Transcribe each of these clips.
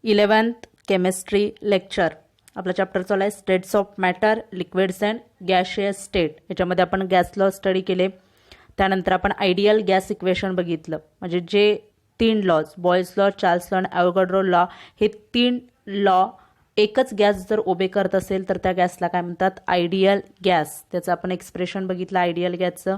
11th chemistry lecture. आपला chapter चालू आहे states of matter, liquids and gaseous state. याच्यामध्ये आपण गॅस लॉ स्टडी केले. त्यानंतर आपण आयडियल गॅस इक्वेशन बघितलं. म्हणजे जे 3 laws, Boyle's law, Charles law आणि ॲव्होगाड्रो लॉ, हे 3 लॉ एकच गॅस जर उभे करत असेल तर त्या गॅसला काय म्हणतात? Ideal gas. त्याचं आपण एक्सप्रेशन बघितलं आयडियल गॅसचं.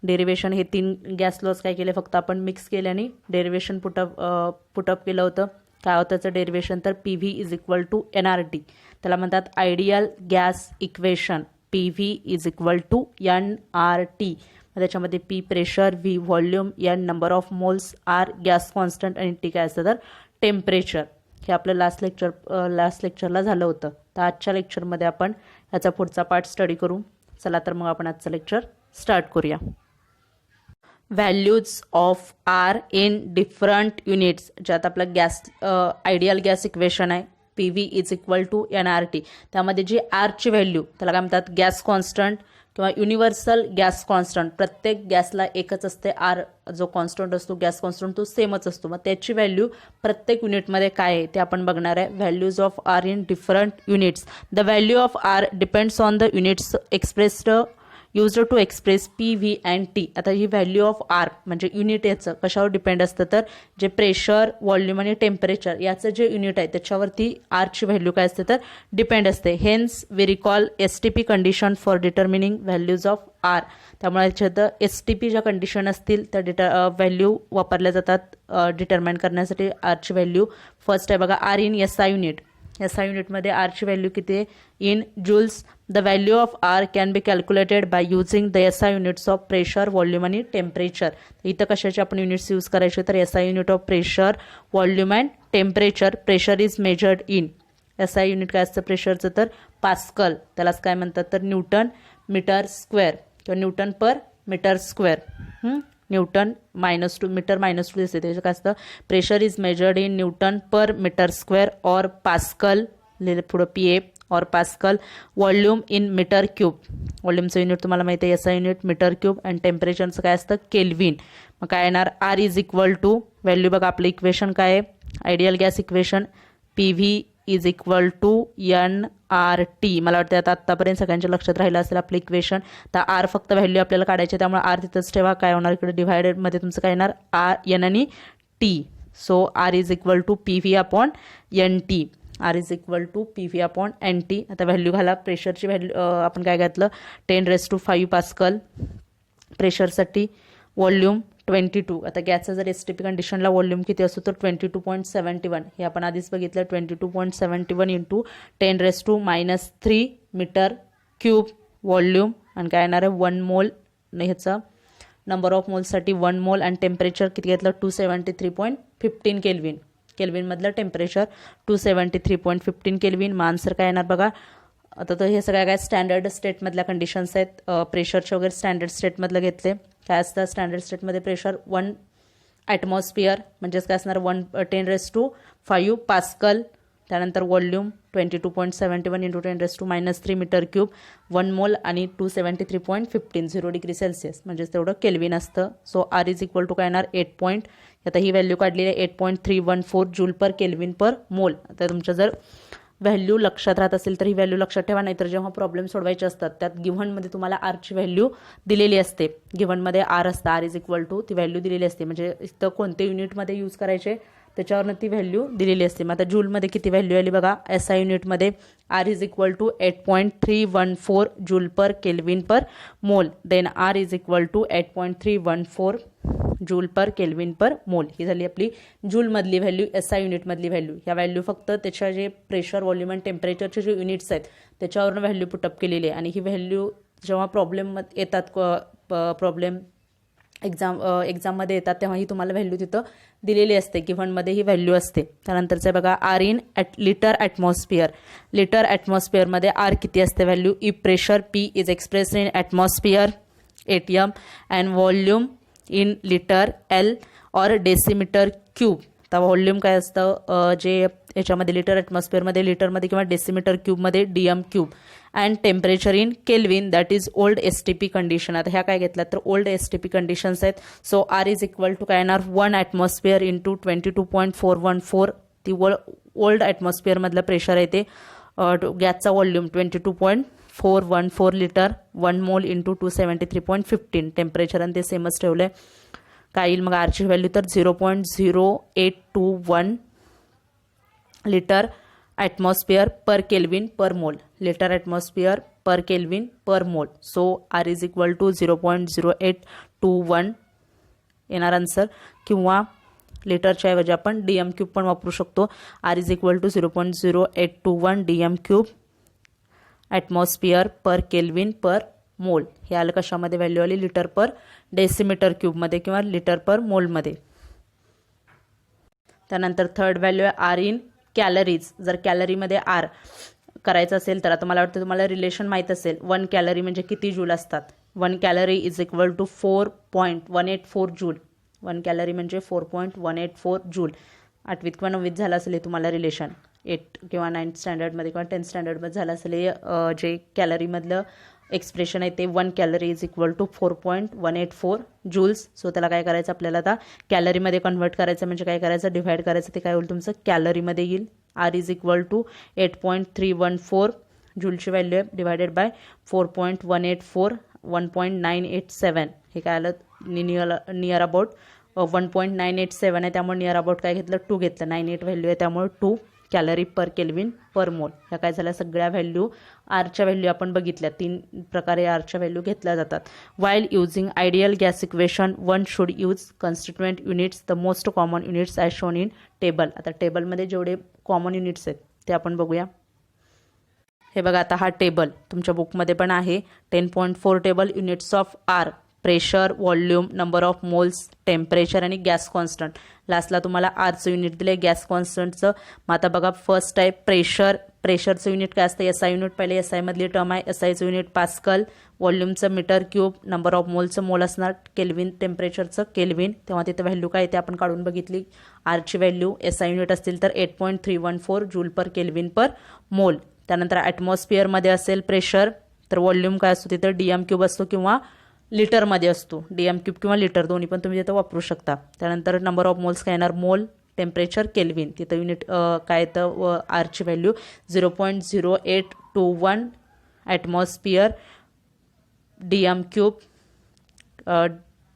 डेरिवेशन हे 3 गॅस लॉज काय केले, फक्त आपण मिक्स केले आणि डेरिवेशन पुटअप केलं होतं. काय होतं त्याचं डेरिवेशन? तर P V is equal to NRT. त्याला म्हणतात ideal gas equation. P V is equal to NRT. त्याच्यामध्ये P pressure, V volume, N number of moles, R gas constant आणि टी काय असतं तर टेम्परेचर. हे आपलं लास्ट लेक्चरला झालं होतं. तर आजच्या लेक्चरमध्ये आपण याचा पुढचा पार्ट स्टडी करू. चला तर मग आपण आजचं लेक्चर स्टार्ट करूया. Values of R in different units. ज्यात आपलं गॅस आयडियल गॅस इक्वेशन आहे P V is equal to NRT. त्यामध्ये जी आरची व्हॅल्यू त्याला काय म्हणतात? गॅस कॉन्स्टंट किंवा युनिव्हर्सल गॅस कॉन्स्टंट. प्रत्येक गॅसला एकच असते. आर जो कॉन्स्टंट असतो, गॅस कॉन्स्टंट, तो सेमच असतो. मग त्याची व्हॅल्यू प्रत्येक युनिटमध्ये काय आहे ते आपण बघणार आहे. Values of R in different units. The value of R depends on the units expressed used to express P V and T. आता ही व्हॅल्यू ऑफ आर म्हणजे युनिट याचं कशावर डिपेंड असतं तर जे प्रेशर, व्हॉल्यूम आणि टेम्परेचर याचं जे युनिट आहे त्याच्यावरती आरची व्हॅल्यू काय असते तर डिपेंड असते. Hence we recall STP condition for determining values of R. त्यामुळे याच्यात STP ज्या कंडिशन असतील त्या व्हॅल्यू वापरल्या जातात डिटर्माइन करण्यासाठी आरची व्हॅल्यू. फर्स्ट आहे बघा R in SI unit. SI युनिटमध्ये आरची व्हॅल्यू किती आहे? In joules. The value of R can be calculated by using the SI units of pressure, volume आणि टेम्परेचर. इथं कशाचे आपण युनिट्स यूज करायचे तर SI unit of pressure, volume and temperature. Pressure is measured in SI unit काय असतं प्रेशरचं तर पास्कल. त्यालाच काय म्हणतात तर न्यूटन मीटर स्क्वेअर किंवा newton per metre square. Newton -2 metre -2 दिसते. त्याचं काय असतं? Pressure is measured in newton per metre square or pascal, पुढं PA or pascal. Volume in metre cube. व्हॉल्यूमचं युनिट तुम्हाला माहिती आहे SI unit metre cube. And टेम्परेचरचं काय असतं? केल्विन. मग काय येणार? R is equal to value बघा आपलं इक्वेशन काय आहे ideal gas equation. P V is equal to NRT. मला वाटतं आता आत्तापर्यंत सगळ्यांच्या लक्षात राहिलं असेल आपलं इक्वेशन. तर आर फक्त व्हॅल्यू आपल्याला काढायची, त्यामुळे आर तिथंच ठेवा. काय होणार इकडे डिव्हायडेडमध्ये तुमचं काय येणार? N आणि T. So R is equal to PV upon NT. R is equal to PV upon NT. आता व्हॅल्यू घाला. प्रेशरची व्हॅल्यू आपण काय घातलं? 10⁵ पास्कल प्रेशरसाठी. व्हॉल्यूम 22. आता गॅसचा जर STP कंडिशनला व्हॉल्यूम किती असतो तर 22.71. हे आपण आधीच बघितलं. 22.71 इंटू 10⁻³ मीटर क्यूब व्हॉल्यूम. आणि काय येणार आहे? 1 मोल. ह्याचा नंबर ऑफ मोलसाठी 1 मोल. आणि टेम्परेचर किती घेतलं? 273.15 केल्विन. केल्विनमधलं टेम्परेचर 273.15 केल्विन. मग आन्सर काय येणार बघा. आता तर हे सगळ्या काय स्टँडर्ड स्टेटमधल्या कंडिशन्स आहेत. प्रेशरचे वगैरे स्टँडर्ड स्टेटमधलं घेतले. काय असतं स्टँडर्ड स्टेटमध्ये? प्रेशर 1 ॲटमॉस्फिअर म्हणजेच काय असणार? 10⁵ पास्कल. त्यानंतर व्हॉल्यूम 22.71 इंटू 10⁻³ मीटर क्यूब. 1 मोल आणि 273.15 0 डिग्री सेल्सिअस म्हणजेच तेवढं केल्विन असतं. So R is equal to काय येणार? 8. आता ही व्हॅल्यू काढलेली आहे 8.314 जूल पर केल्विन पर मोल. आता तुमच्या जर व्हॅल्यू लक्षात राहत असेल तर ही व्हॅल्यू लक्षात ठेवा. नाहीतर जेव्हा प्रॉब्लेम सोडवायचे असतात त्यात गिव्हनमध्ये तुम्हाला आरची व्हॅल्यू दिलेली असते. गिव्हनमध्ये आर असतं. आर इज इक्वल टू ती व्हॅल्यू दिलेली असते. म्हणजे इथं कोणते युनिटमध्ये यूज करायचे त्याच्यावरनं ती व्हॅल्यू दिलेली असते. मग आता जूलमध्ये किती व्हॅल्यू आली बघा. SI युनिटमध्ये R is equal to 8.314 joule per kelvin per mole. Then R is equal to 8.314 joule per kelvin per mole. ही झाली आपली जूलमधली व्हॅल्यू, SI युनिटमधली व्हॅल्यू. ह्या व्हॅल्यू फक्त त्याच्या जे प्रेशर, व्हॉल्यूम आणि टेम्परेचरचे जे युनिट्स आहेत त्याच्यावरून व्हॅल्यू पुटअप केलेली आहे. आणि ही व्हॅल्यू जेव्हा प्रॉब्लेममध्ये येतात, प्रॉब्लेम एक्झाममध्ये येतात तेव्हा ही तुम्हाला व्हॅल्यू तिथं दिलेली असते. गिव्हनमध्ये ही व्हॅल्यू असते. त्यानंतरचं बघा आर इन लिटर ॲटमॉस्फिअर. लिटर ॲटमॉस्फिअरमध्ये आर किती असते value? If pressure P is express in atmosphere ATM and volume in litre L or decimetre cube. आता व्हॉल्यूम काय असतं जे याच्यामध्ये लिटर ॲटमॉस्फिअरमध्ये, लिटरमध्ये किंवा डेसिमीटर क्यूबमध्ये DM cube. And temperature in kelvin that is old STP condition. आता ह्या काय घेतल्या तर ओल्ड STP कंडिशन्स आहेत. So R is equal to काय येणार? 1 ॲटमॉस्फिअर इंटू 22.414. ती ओल्ड ॲटमॉस्फिअरमधलं प्रेशर आहे ते गॅसचा volume 22.414 litre 1 mole into 273.15 temperature आणि ते सेमच ठेवलं आहे. काय येईल मग आरची व्हॅल्यू तर 0.0821 litre atmosphere per kelvin per mole litre atmosphere per kelvin per mole. So R is equal to 0.0821 येणार आन्सर. किंवा लिटरच्या ऐवजी आपण DM क्यूब पण वापरू शकतो. R is equal to 0.0821 DM cube atmosphere per kelvin per mole. हे आलं कशामध्ये व्हॅल्यू आली लिटर पर डेसिमीटर क्यूबमध्ये किंवा लिटर पर मोलमध्ये. त्यानंतर थर्ड व्हॅल्यू आहे आर इन कॅलरीज. जर कॅलरीमध्ये आर करायचं असेल तर आता मला वाटतं तुम्हाला रिलेशन माहीत असेल. 1 कॅलरी म्हणजे किती जूल असतात. 1 calorie is equal to 4.184 joule. 1 calorie म्हणजे 4.184 जूल. 8वीत किंवा 9वीत झालं असेल तुम्हाला रिलेशन. 8 किंवा 9th स्टँडर्डमध्ये किंवा 10th स्टँडर्डमध्ये झालं असेल जे कॅलरीमधलं एक्सप्रेशन आहे ते 1 calorie is equal to 4.184 joules. So त्याला काय करायचं आपल्याला आता कॅलरीमध्ये कन्वर्ट करायचं म्हणजे काय करायचं डिव्हाइड करायचं. ते काय होईल तुमचं कॅलरीमध्ये येईल. आर इज इक्वल टू 8.314 जूलची व्हॅल्यू आहे डिवायडेड बाय 4.184 1.987. हे काय आलं नियर अबाउट 1.987 आहे त्यामुळे नियर अबाउट काय घेतलं 2 घेतलं. 98 व्हॅल्यू आहे त्यामुळे 2 कॅलरी पर केल्विन पर मोल. ह्या काय झाल्या सगळ्या व्हॅल्यू आरच्या व्हॅल्यू आपण बघितल्या. 3 प्रकारे आरच्या व्हॅल्यू घेतल्या जातात. While using ideal gas equation one should use constituent units the most common units as shown in table. आता टेबलमध्ये जेवढे कॉमन युनिट्स आहेत ते आपण बघूया. हे बघा आता हा टेबल तुमच्या बुकमध्ये पण आहे. 10.4 table units of R pressure volume number of moles temperature आणि गॅस कॉन्स्टंट. लास्टला तुम्हाला आरचं युनिट दिले गॅस कॉन्स्टंटचं. मग आता बघा फर्स्ट आहे प्रेशर. प्रेशरचं युनिट काय असतं SI युनिट. पहिले SI मधली टर्म आहे. SIचं युनिट पास्कल. व्हॉल्यूमचं मीटर क्यूब. नंबर ऑफ मोलचं मोल असणार. केल्विन टेम्परेचरचं केल्विन. तेव्हा तिथे व्हॅल्यू काय ते आपण काढून बघितली. आरची व्हॅल्यू SI युनिट असतील तर 8.314 जूल पर केल्विन पर मोल. त्यानंतर ॲटमॉस्फिअरमध्ये असेल प्रेशर तर व्हॉल्यूम काय असतो तिथं DM क्यूब असतो किंवा लिटरमध्ये असतो. DM क्यूब किंवा लिटर दोन्ही पण तुम्ही तिथं वापरू शकता. त्यानंतर नंबर ऑफ मोल्स काय येणार मोल टेम्परेचर केल्विन. तिथं युनिट काय तर आरची value 0.0821 atmosphere DM cube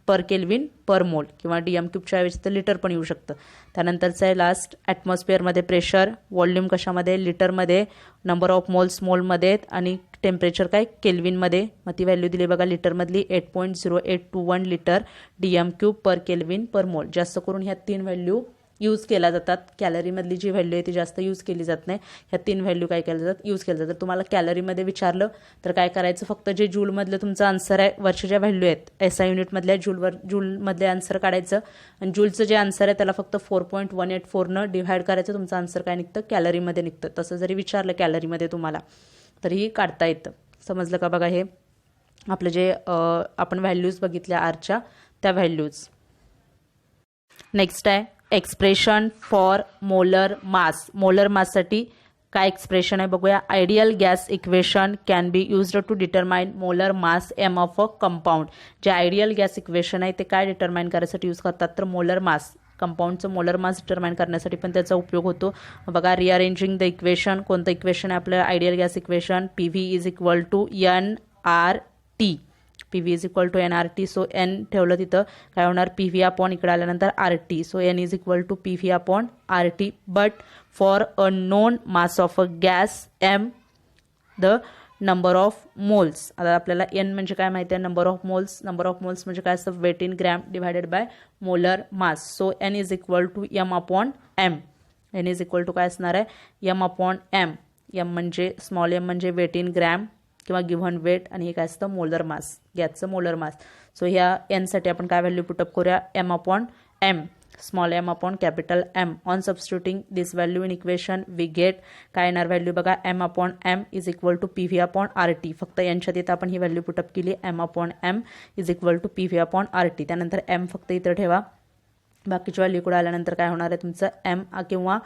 per kelvin per mole किंवा DM क्यूबच्या ऐवजी तर लिटर पण येऊ शकतं. त्यानंतरचं आहे लास्ट ॲटमॉस्फिअरमध्ये प्रेशर व्हॉल्यूम कशामध्ये लिटरमध्ये नंबर ऑफ मोल्स मोलमध्ये आणि टेम्परेचर काय केल्विनमध्ये. मग ती व्हॅल्यू दिली बघा लिटरमधली 8.0821 litre DM cube per kelvin per mole. जास्त करून ह्या 3 व्हॅल्यू यूज केल्या जातात. कॅलरीमधली जी व्हॅल्यू आहे ती जास्त यूज केली जात नाही. ह्या 3 व्हॅल्यू काय केल्या जातात यूज केल्या जातात. तुम्हाला कॅलरीमध्ये विचारलं तर काय करायचं फक्त जे जूलमधलं तुमचं आन्सर आहे वरच्या ज्या व्हॅल्यू आहेत SI युनिटमधल्या जूलमधले आन्सर काढायचं आणि जूलचं जे आन्सर आहे त्याला फक्त 4.184 डिव्हाइड करायचं. तुमचं आन्सर काय निघतं कॅलरीमध्ये निघतं. तसं जरी विचारलं कॅलरीमध्ये तुम्हाला तरीही काढता येतं. समजलं का बघा. हे आपलं जे आपण व्हॅल्यूज बघितल्या आरच्या त्या व्हॅल्यूज. नेक्स्ट आहे expression for molar mass. Molar माससाठी काय एक्सप्रेशन आहे बघूया. Ideal gas equation can be used to determine molar mass M of a compound. जे आयडियल गॅस इक्वेशन आहे ते काय डिटरमाइन करायसाठी यूज करतात तर मोलर मास. कंपाऊंडचं मोलर मास डिटरमाइन करण्यासाठी पण त्याचा उपयोग होतो. बघा रिअरेंजिंग द इक्वेशन. कोणतं इक्वेशन आहे आपलं ideal gas equation. PV is equal to NRT. PV is equal to NRT. So N ठेवलं तिथं काय होणार PV अपॉन इकडे आल्यानंतर RT. So N is equal to PV upon RT. But for a known mass of a gas M the number of moles. आता आपल्याला N म्हणजे काय माहिती आहे number of moles. Number of moles म्हणजे काय असतं weight in gram divided by molar mass. So N is equal to M upon M. N is equal to काय असणार आहे M अपॉन M. M म्हणजे स्मॉल m म्हणजे weight in gram किंवा given weight आणि हे काय असतं मोलर मास गॅसचं मोलर मास. सो ह्या N साठी आपण काय व्हॅल्यू पुटअप करूया M upon M small m upon capital M. On substituting this value in equation we get काय येणार व्हॅल्यू बघा M upon M is equal to PV upon RT. फक्त यांच्यात इथं आपण ही व्हॅल्यू पुटअप केली M upon M is equal to PV upon RT. त्यानंतर M फक्त इथं ठेवा. बाकीची व्हॅल्यू इकडे आल्यानंतर काय होणार आहे तुमचं M किंवा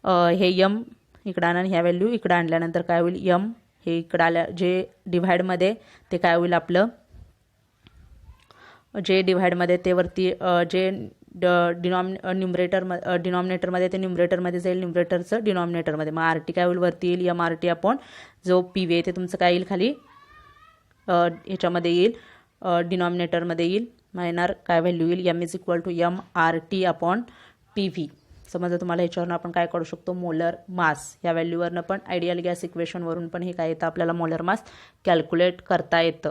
हे M इकडे आणा ह्या व्हॅल्यू इकडे आणल्यानंतर काय होईल M हे इकडे आल्या जे डिव्हाइडमध्ये ते काय होईल आपलं जे डिव्हाइडमध्ये ते वरती जे डिनॉमिनेटरमध्ये ते न्यूमरेटरमध्ये जाईल, न्यूमरेटरचं डिनॉमिनेटरमध्ये. मग आर टी काय होईल, वरती येईल एम आर टी अपॉन जो पी व्ही आहे ते तुमचं काय येईल खाली ह्याच्यामध्ये येईल, डिनॉमिनेटरमध्ये येईल. मग येणार काय व्हॅल्यू येईल, M is equal to M R T upon P V. समजा तुम्हाला ह्याच्यावरून आपण काय काढू शकतो, मोलर मास. या व्हॅल्यूवरनं पण आयडियल गॅस इक्वेशनवरून पण हे काय येतं आपल्याला मोलर मास कॅल्क्युलेट करता येतं.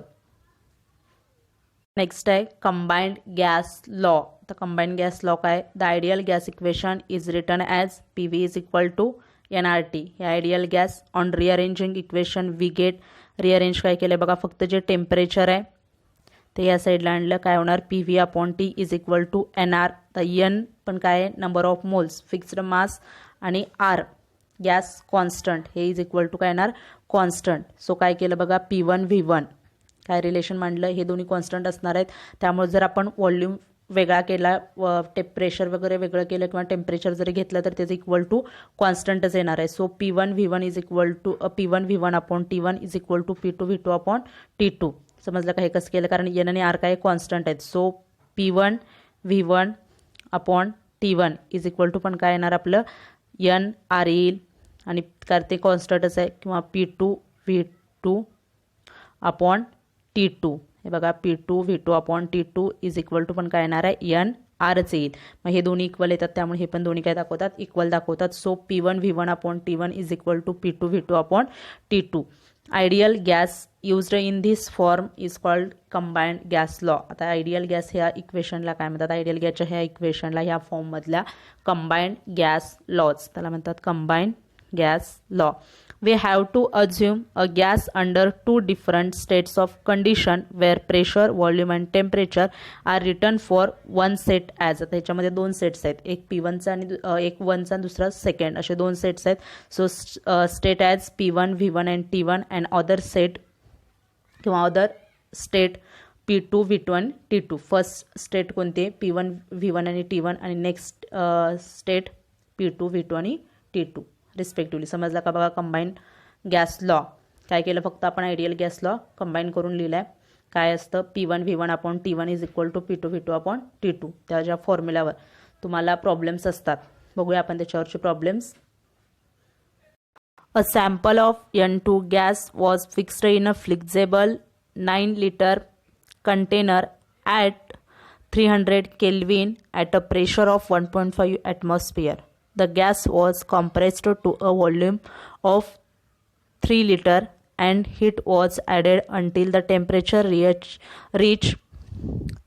नेक्स्ट आहे कंबाइंड गॅस लॉ. तर कंबाइंड गॅस लॉ काय, the ideal gas equation is written as P V is equal to N R T. हे ideal gas on rearranging equation we get, rearrange काय केलं बघा, फक्त जे टेम्परेचर आहे ते या साईडला आणलं, काय होणार P V upon T is equal to N R. तर एन पण काय आहे, number of moles, fixed mass, आणि आर गॅस कॉन्स्टंट, हे इज इक्वल टू काय येणार कॉन्स्टंट. सो काय केलं बघा, पी वन व्ही वन काय रिलेशन मांडलं, हे दोन्ही कॉन्स्टंट असणार आहेत. त्यामुळे जर आपण व्हॉल्यूम वेगळा केला, प्रेशर वगैरे वेगळं केलं किंवा टेम्परेचर जरी घेतलं तर त्याचं इक्वल टू कॉन्स्टंटच येणार आहे. So P one V one is equal to P one V one upon T one is equal to P two V two upon T two. समजलं का हे कसं केलं, कारण एन आणि आर काय कॉन्स्टंट आहेत. So P one V one upon T one is equal to पण काय येणार आपलं एन आर येईल, आणि ते कॉन्स्टंटच आहे, किंवा P two V two upon T two. हे बघा P two V two upon T two is equal to पण काय येणार आहे एन आरच येईल. मग हे दोन्ही इक्वल येतात, त्यामुळे हे पण दोन्ही काय दाखवतात, इक्वल दाखवतात. So P one V one upon T one is equal to P two V two upon T two. Ideal gas used in this form is called combined gas law. आता ideal gas ह्या इक्वेशनला काय म्हणतात, ideal गॅसच्या ह्या इक्वेशनला ह्या फॉर्ममधल्या combined gas lodge, त्याला म्हणतात combined gas law. We have to assume a gas under two different states of condition where pressure, volume and temperature are written for one set as. आता ह्याच्यामध्ये दोन सेट्स आहेत, एक P1चा आणि एक 1चा आणि दुसरा सेकंड, असे दोन सेट्स आहेत. So state as P1 V1 and T1 and other set किंवा अदर स्टेट P2 V2 आणि T2. फर्स्ट स्टेट कोणते, P1 V1 आणि T1, आणि नेक्स्ट स्टेट P2 V2 आणि T2 रिस्पेक्टिवली. समजला का बघा कंबाईंड गॅस लॉ काय केलं, फक्त आपण आयडियल गॅस लॉ कंबाईन करून लिहिला आहे. काय असतं, P one V one upon T one is equal to P two V two upon T two. त्याच्या फॉर्म्युल्यावर तुम्हाला प्रॉब्लेम्स असतात, बघूया आपण त्याच्यावरचे problems. A sample of N2 gas was fixed in a flexible 9 liter container at 300 Kelvin at a pressure of 1.5 atmosphere. The gas was compressed to a volume of 3 liter and heat was added until the temperature reached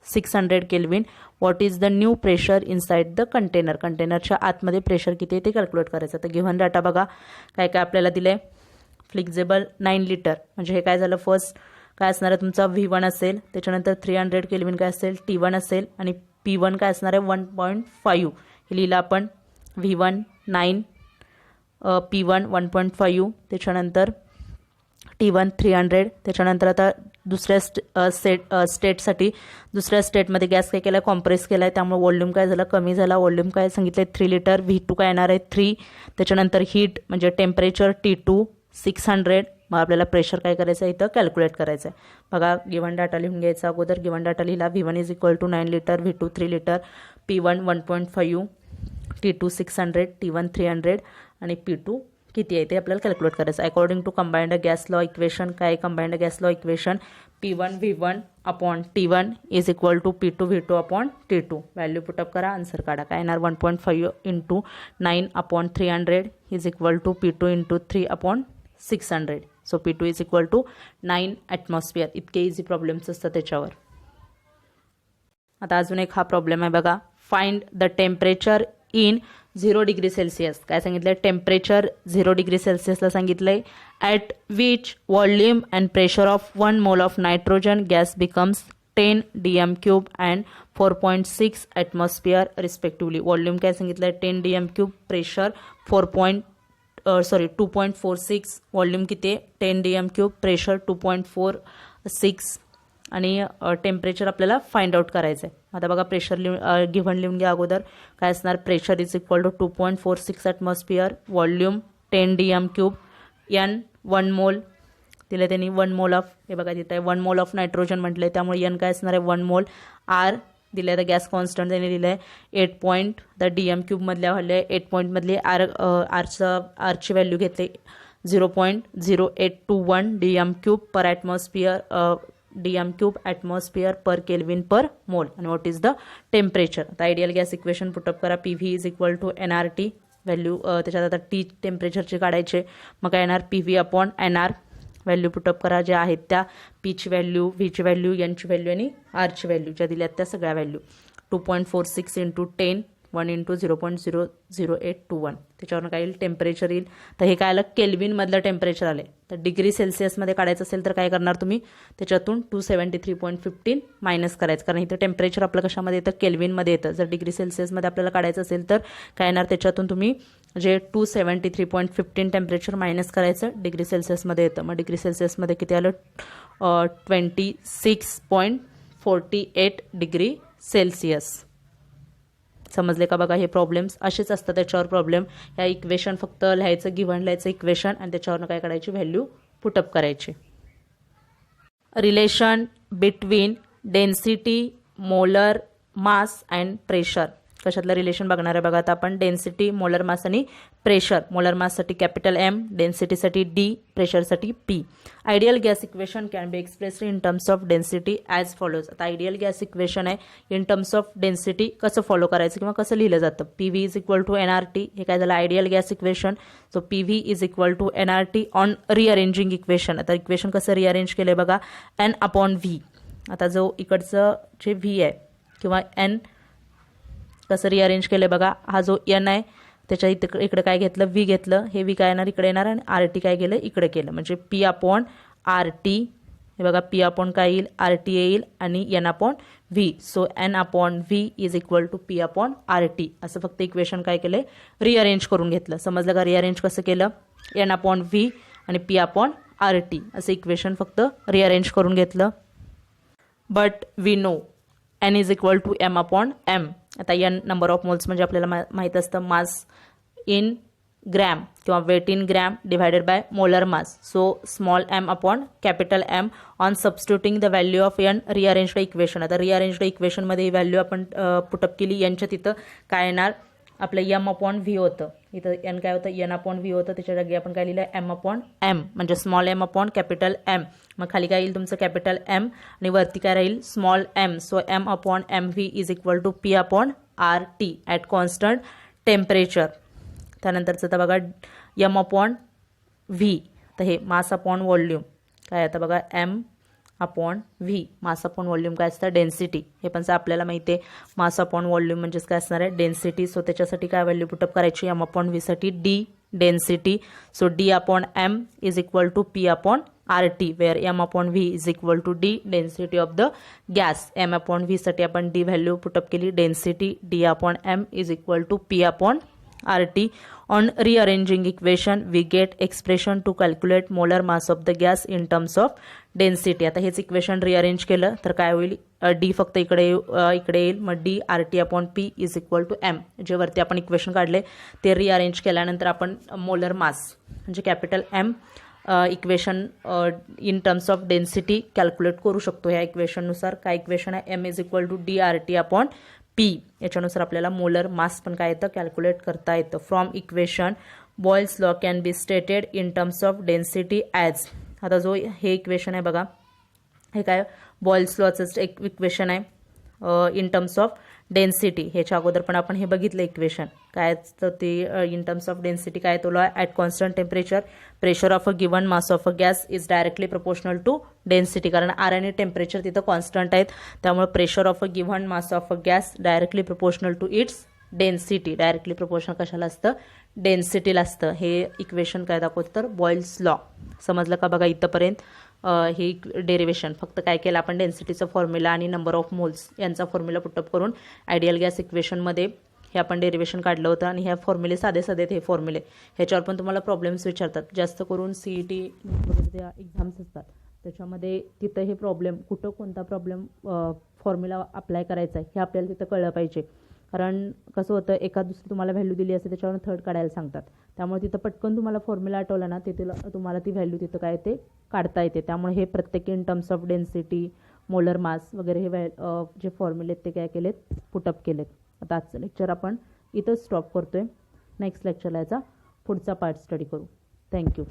600 Kelvin. What is the new pressure inside the container? कंटेनरच्या आतमध्ये pressure किती आहे ते calculate करायचं. तर given data बघा काय काय आपल्याला दिले. फ्लेक्झिबल 9 liter म्हणजे हे काय झालं, फर्स्ट काय असणार आहे तुमचा V1 असेल, त्याच्यानंतर 300 Kelvin काय असेल T1 असेल, आणि P1 काय असणार आहे 1.5. हे लिहिलं आपण V1 9, P1 1.5, त्याच्यानंतर T1 300. त्याच्यानंतर आता दुसऱ्या स्टेटसाठी दुसऱ्या स्टेटमध्ये गॅस काय केला, कॉम्प्रेस केला आहे, त्यामुळे वॉल्यूम काय झालं, कमी झाला. वॉल्यूम काय सांगितलं 3 liter. V2 काय येणार आहे 3. त्याच्यानंतर हीट म्हणजे टेम्परेचर T2 600. मग आपल्याला प्रेशर काय करायचं आहे इथं कॅल्क्युलेट करायचं आहे. बघा गिव्हन डाटा लिहून घ्यायचा अगोदर. गिव्हन डाटा लिहिला, V1 is equal to 9 liter, V2 3 liter, P1 1.5, T2 600, T1 300, आणि P2 किती आहे ते आपल्याला कॅल्क्युलेट करायचं. According to combined gas law equation, काय combined gas law equation, P1 V1 upon T1 is equal to P2 V2 upon T2. Value put up करा, answer काढा. काय येणार 1.5 into 9 upon 300 is equal to P2 into 3 upon 600. So P2 is equal to 9 atmosphere. इतके easy problems असतात त्याच्यावर. आता अजून एक हा प्रॉब्लेम आहे बघा. Find the temperature in 0 degree Celsius. काय सांगितलं, टेम्परेचर 0 degree Celsiusला सांगितलंय. At which volume and pressure of 1 mole of nitrogen gas becomes 10 dm³ and 4.6 atmosphere respectively. Volume काय सांगितलंय 10 dm³, प्रेशर 2.46. व्हॉल्यूम किती 10 dm³, प्रेशर 2.46, आणि टेम्परेचर आपल्याला फाइंड आउट करायचं आहे. आता बघा प्रेशर गिव्हन लिहून घ्या अगोदर. काय असणार, pressure is equal to 2.46 atmosphere, volume 10 dm³, N 1 mole दिलं त्यांनी, 1 mole ऑफ, हे बघा तिथं आहे 1 mole ऑफ नायट्रोजन म्हटलं आहे, त्यामुळे N काय असणार आहे 1 mole, R दिलं आहे द गॅस कॉन्स्टंट त्यांनी दिलं आहे 8 पॉईंट द DM³ मधल्या व्हॅल्यू 8 पॉईंटमधली आरची व्हॅल्यू घेतली 0.0821 DM³ per atmosphere DM³ atmosphere per kelvin per mole आणि व्हॉट इज द टेम्परेचर. आता आयडियल गॅस इक्वेशन पुटअप करा. PV is equal to NRT value त्याच्यात आता T टेम्परेचरचे काढायचे. मग काय येणार PV upon NR value put up करा ज्या आहेत त्या Pची व्हॅल्यू, Vची व्हॅल्यू, Nची व्हॅल्यू आणि Rची व्हॅल्यू ज्या दिल्यात त्या सगळ्या व्हॅल्यू 2.46 इंटू 10 1 इंटू 0.00821 त्याच्यावरून काय येईल टेम्परेचर येईल. तर हे काय आलं केल्विनमधलं टेम्परेचर आले. तर डिग्री सेल्सिअसमध्ये काढायचं असेल तर काय करणार तुम्ही त्याच्यातून 273.15 मायनस करायचं कारण इथं टेम्परेचर आपलं कशामध्ये येतं केल्विनमध्ये येतं. जर डिग्री सेल्सिअसमध्ये आपल्याला काढायचं असेल तर काय येणार त्याच्यातून तुम्ही जे 273.15 टेम्परेचर मायनस करायचं डिग्री सेल्सिअसमध्ये येतं. मग डिग्री सेल्सिअसमध्ये किती आलं 26.48 डिग्री सेल्सिअस. समजले का बघा. हे प्रॉब्लेम्स असेच असतात त्याच्यावर प्रॉब्लेम. ह्या इक्वेशन फक्त लिहायचं गिव्हन लिहायचं इक्वेशन आणि त्याच्यावरनं काय करायची व्हॅल्यू पुटअप करायची. Relation between density molar mass and pressure कशातलं रिलेशन बघणार आहे बघा. आता आपण डेन्सिटी मोलर मास आणि प्रेशर. मोलर माससाठी कॅपिटल M, डेन्सिटीसाठी D, प्रेशरसाठी P. Ideal gas equation can be expressed in terms of density as follows. आता आयडियल गॅस इक्वेशन आहे इन टर्म्स ऑफ डेन्सिटी कसं फॉलो करायचं किंवा कसं लिहिलं जातं. PV is equal to NRT हे काय झालं ideal gas equation. So PV is equal to NRT on rearranging equation. आता इक्वेशन कसं रिअरेंज केलं बघा N अपॉन V. आता जो इकडचं जे V आहे किंवा N कसं रिअरेंज केलं बघा. हा जो N आहे त्याच्या इकडे काय घेतलं V घेतलं. हे V काय येणार इकडे येणार आणि RT काय केलं इकडे केलं म्हणजे P अपॉन RT. हे बघा P अपॉन काय येईल RT येईल आणि N upon V. So N upon V is equal to P upon RT असं फक्त इक्वेशन काय केलं रिअरेंज करून घेतलं. समजलं का रिअरेंज कसं केलं. N अपॉन V आणि P अपॉन RT असं इक्वेशन फक्त रिअरेंज करून घेतलं. But we know N is equal to M upon M. आता N नंबर ऑफ मोल्स म्हणजे आपल्याला माहीत असतं मास इन ग्रॅम किंवा weight in gram divided by molar mass. So small m upon capital M on substituting the value of N rearranged equation. आता rearranged इक्वेशनमध्ये ही value आपण put up केली. Nच्या तिथं काय येणार आपलं M अपॉन V होतं. इथं N काय होतं N अपॉन V होतं त्याच्या जागी आपण काय लिहिलं M अपॉन M म्हणजे small m upon capital M. मग खाली काय येईल तुमचं कॅपिटल M आणि वरती काय राहील small m. So M upon MV is equal to P upon RT at constant temperature. त्यानंतरचं आता बघा M अपॉन V. तर हे मास अपॉन व्हॉल्यूम काय आता बघा M upon V. Mass upon volume काय असतं डेन्सिटी. हे पण आपल्याला माहिती आहे मास अपॉन व्हॉल्यूम म्हणजेच काय असणार आहे डेन्सिटी. सो त्याच्यासाठी काय व्हॅल्यू पुटअप करायची M अपॉन V साठी D density. So D upon M is equal to P upon RT where M upon V is equal to D density of the gas. M upon V साठी आपण D value put up केली density. D upon M is equal to P upon RT. On rearranging equation we get expression to calculate molar mass of the gas in terms of density. आता हेच equation rearrange केलं तर काय होईल D फक्त इकडे येईल. मग D RT upon P is equal to M. जे वरती आपण इक्वेशन काढले ते रिअरेंज केल्यानंतर आपण मोलर मास म्हणजे capital M equation in terms of density calculate करू शकतो. ह्या इक्वेशननुसार काय इक्वेशन आहे M is equal to D RT upon P. याच्यानुसार आपल्याला मोलर मास पण काय येतं कॅल्क्युलेट करता येतं. From equation Boyle's law can be stated in terms of density as. आता जो हे इक्वेशन आहे बघा हे काय बॉयल्स लॉचं एक इक्वेशन आहे इन टर्म्स ऑफ डेन्सिटी. ह्याच्या अगोदर पण आपण हे बघितलं इक्वेशन काय तर ते इन टर्म्स ऑफ डेन्सिटी काय तो law at constant temperature pressure of a given mass of a gas is directly proportional to density. कारण R आणि टेम्परेचर तिथं कॉन्स्टंट आहेत त्यामुळे pressure of a given mass of a gas directly proportional to its density. Directly proportional कशाला असतं डेन्सिटीला असतं. हे equation काय दाखवतं तर बॉयल्स लॉ. समजलं का बघा इथंपर्यंत. हे डेरिवेशन फक्त काय केलं आपण डेन्सिटीचा फॉर्म्युला आणि नंबर ऑफ मोल्स यांचा फॉर्म्युला पुटअप करून आयडियल गॅस इक्वेशनमध्ये हे आपण डेरिवेशन काढलं होतं. आणि ह्या फॉर्म्युले साधे साधे हे फॉर्म्युले ह्याच्यावर पण तुम्हाला प्रॉब्लेम्स विचारतात. जास्त करून CET वगैरे एक्झाम्स असतात त्याच्यामध्ये तिथं हे प्रॉब्लेम कुठं कोणता प्रॉब्लेम फॉर्म्युला अप्लाय करायचा आहे हे आपल्याला तिथं कळलं पाहिजे. कारण कसं होतं एका दुसरी तुम्हाला व्हॅल्यू दिली असते त्याच्यावर थर्ड काढायला सांगतात. त्यामुळे तिथं पटकन तुम्हाला फॉर्म्युला आठवला ना तिथे तुम्हाला ती व्हॅल्यू तिथं काय ते काढता येते. त्यामुळे हे प्रत्येक in terms of density molar मास वगैरे हे जे फॉर्म्युले आहेत ते काय केलेत, पुटअप केलेत. आता आजचं लेक्चर आपण इथंच स्टॉप करतोय. नेक्स्ट लेक्चरला याचा पुढचा पार्ट स्टडी करू. थँक्यू.